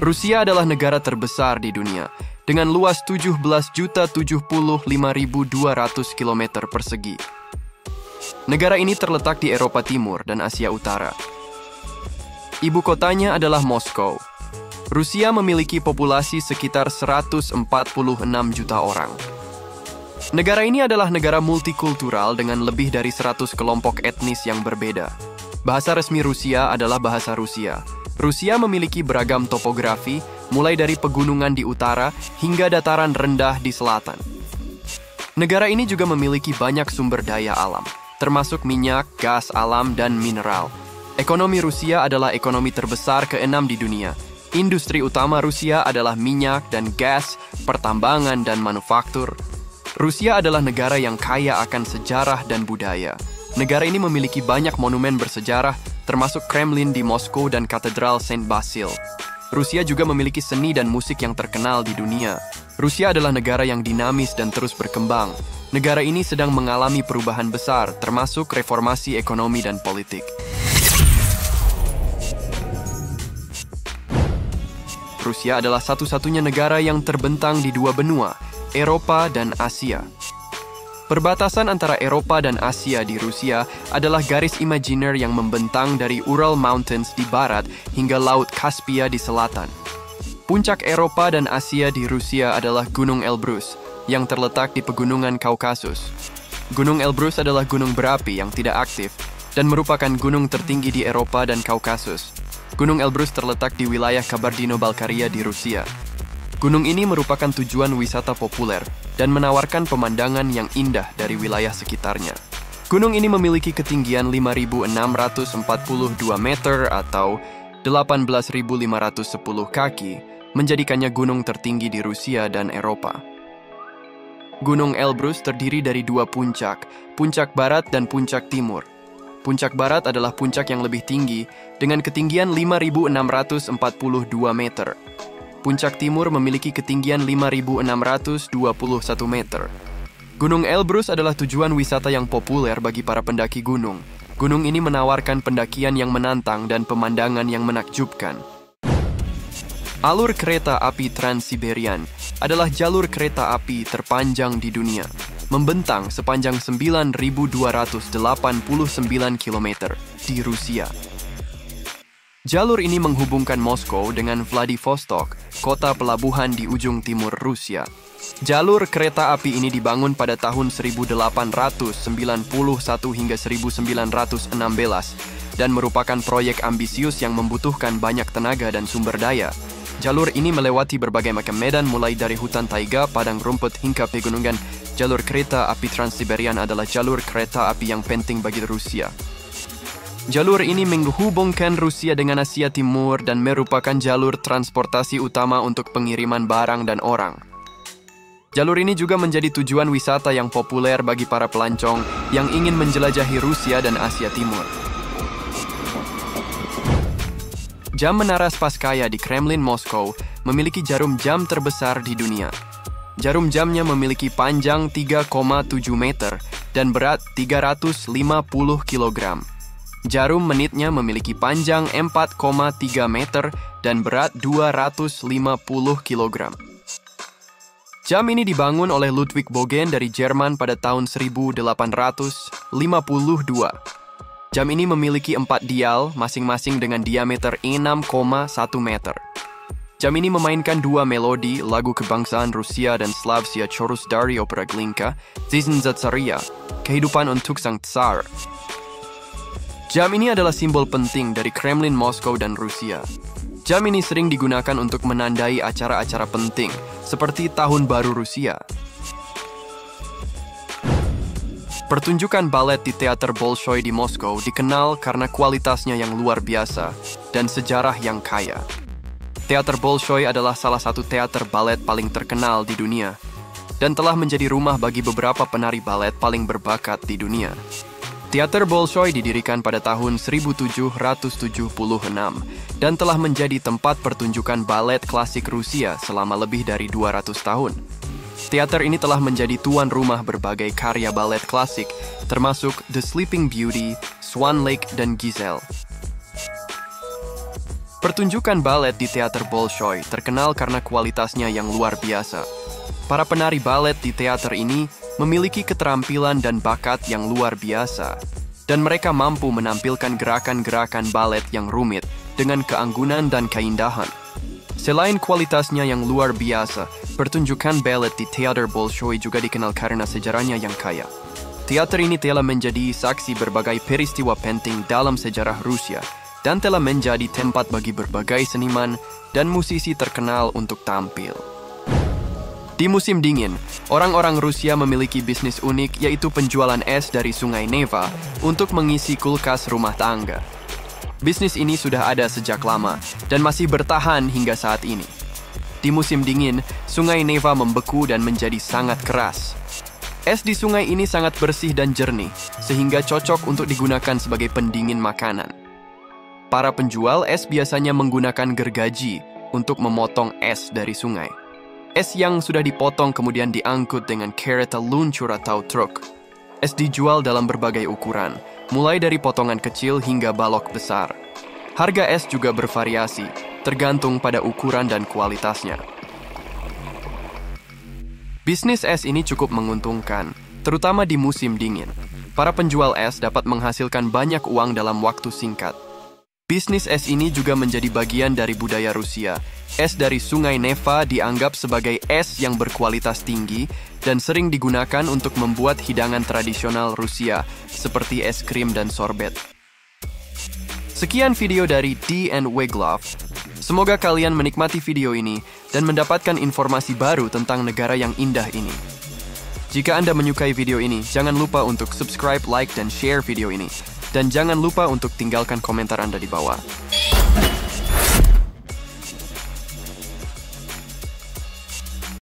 Rusia adalah negara terbesar di dunia, dengan luas 17.075.200 km persegi. Negara ini terletak di Eropa Timur dan Asia Utara. Ibu kotanya adalah Moskow. Rusia memiliki populasi sekitar 146 juta orang. Negara ini adalah negara multikultural dengan lebih dari 100 kelompok etnis yang berbeda. Bahasa resmi Rusia adalah bahasa Rusia. Rusia memiliki beragam topografi, mulai dari pegunungan di utara hingga dataran rendah di selatan. Negara ini juga memiliki banyak sumber daya alam, termasuk minyak, gas alam, dan mineral. Ekonomi Rusia adalah ekonomi terbesar ke-6 di dunia. Industri utama Rusia adalah minyak dan gas, pertambangan, dan manufaktur. Rusia adalah negara yang kaya akan sejarah dan budaya. Negara ini memiliki banyak monumen bersejarah, termasuk Kremlin di Moskow dan Katedral Saint Basil. Rusia juga memiliki seni dan musik yang terkenal di dunia. Rusia adalah negara yang dinamis dan terus berkembang. Negara ini sedang mengalami perubahan besar, termasuk reformasi ekonomi dan politik. Rusia adalah satu-satunya negara yang terbentang di dua benua, Eropa dan Asia. Perbatasan antara Eropa dan Asia di Rusia adalah garis imajiner yang membentang dari Ural Mountains di barat hingga Laut Kaspia di selatan. Puncak Eropa dan Asia di Rusia adalah Gunung Elbrus, yang terletak di pegunungan Kaukasus. Gunung Elbrus adalah gunung berapi yang tidak aktif dan merupakan gunung tertinggi di Eropa dan Kaukasus. Gunung Elbrus terletak di wilayah Kabardino-Balkaria di Rusia. Gunung ini merupakan tujuan wisata populer dan menawarkan pemandangan yang indah dari wilayah sekitarnya. Gunung ini memiliki ketinggian 5.642 meter atau 18.510 kaki, menjadikannya gunung tertinggi di Rusia dan Eropa. Gunung Elbrus terdiri dari dua puncak, puncak barat dan puncak timur. Puncak barat adalah puncak yang lebih tinggi dengan ketinggian 5.642 meter. Puncak timur memiliki ketinggian 5.621 meter. Gunung Elbrus adalah tujuan wisata yang populer bagi para pendaki gunung. Gunung ini menawarkan pendakian yang menantang dan pemandangan yang menakjubkan. Alur kereta api Trans-Siberian adalah jalur kereta api terpanjang di dunia, membentang sepanjang 9.289 km di Rusia. Jalur ini menghubungkan Moskow dengan Vladivostok, kota pelabuhan di ujung timur Rusia. Jalur kereta api ini dibangun pada tahun 1891 hingga 1916 dan merupakan proyek ambisius yang membutuhkan banyak tenaga dan sumber daya. Jalur ini melewati berbagai macam medan mulai dari hutan taiga, padang rumput hingga pegunungan. Jalur kereta api Trans-Siberian adalah jalur kereta api yang penting bagi Rusia. Jalur ini menghubungkan Rusia dengan Asia Timur dan merupakan jalur transportasi utama untuk pengiriman barang dan orang. Jalur ini juga menjadi tujuan wisata yang populer bagi para pelancong yang ingin menjelajahi Rusia dan Asia Timur. Jam menara Spasskaya di Kremlin Moskow memiliki jarum jam terbesar di dunia. Jarum jamnya memiliki panjang 3,7 meter dan berat 350 kg. Jarum menitnya memiliki panjang 4,3 meter dan berat 250 kg. Jam ini dibangun oleh Ludwig Bogen dari Jerman pada tahun 1852. Jam ini memiliki 4 dial, masing-masing dengan diameter 6,1 meter. Jam ini memainkan 2 melodi lagu kebangsaan Rusia dan Slavsia Chorus dari opera Glinka, Zizn za Tsaria, Kehidupan untuk Sang Tsar. Jam ini adalah simbol penting dari Kremlin Moskow dan Rusia. Jam ini sering digunakan untuk menandai acara-acara penting, seperti Tahun Baru Rusia. Pertunjukan balet di Teater Bolshoi di Moskow dikenal karena kualitasnya yang luar biasa dan sejarah yang kaya. Teater Bolshoi adalah salah satu teater balet paling terkenal di dunia dan telah menjadi rumah bagi beberapa penari balet paling berbakat di dunia. Teater Bolshoi didirikan pada tahun 1776 dan telah menjadi tempat pertunjukan balet klasik Rusia selama lebih dari 200 tahun. Teater ini telah menjadi tuan rumah berbagai karya balet klasik, termasuk The Sleeping Beauty, Swan Lake, dan Giselle. Pertunjukan balet di Teater Bolshoi terkenal karena kualitasnya yang luar biasa. Para penari balet di teater ini memiliki keterampilan dan bakat yang luar biasa, dan mereka mampu menampilkan gerakan-gerakan balet yang rumit dengan keanggunan dan keindahan. Selain kualitasnya yang luar biasa, pertunjukan balet di Teater Bolshoi juga dikenal karena sejarahnya yang kaya. Teater ini telah menjadi saksi berbagai peristiwa penting dalam sejarah Rusia, dan telah menjadi tempat bagi berbagai seniman dan musisi terkenal untuk tampil. Di musim dingin, orang-orang Rusia memiliki bisnis unik, yaitu penjualan es dari Sungai Neva untuk mengisi kulkas rumah tangga. Bisnis ini sudah ada sejak lama dan masih bertahan hingga saat ini. Di musim dingin, Sungai Neva membeku dan menjadi sangat keras. Es di sungai ini sangat bersih dan jernih, sehingga cocok untuk digunakan sebagai pendingin makanan. Para penjual es biasanya menggunakan gergaji untuk memotong es dari sungai. Es yang sudah dipotong kemudian diangkut dengan kereta luncur atau truk. Es dijual dalam berbagai ukuran, mulai dari potongan kecil hingga balok besar. Harga es juga bervariasi, tergantung pada ukuran dan kualitasnya. Bisnis es ini cukup menguntungkan, terutama di musim dingin. Para penjual es dapat menghasilkan banyak uang dalam waktu singkat. Bisnis es ini juga menjadi bagian dari budaya Rusia. Es dari Sungai Neva dianggap sebagai es yang berkualitas tinggi dan sering digunakan untuk membuat hidangan tradisional Rusia seperti es krim dan sorbet. Sekian video dari D. Wiglaf. Semoga kalian menikmati video ini dan mendapatkan informasi baru tentang negara yang indah ini. Jika Anda menyukai video ini, jangan lupa untuk subscribe, like, dan share video ini. Dan jangan lupa untuk tinggalkan komentar Anda di bawah.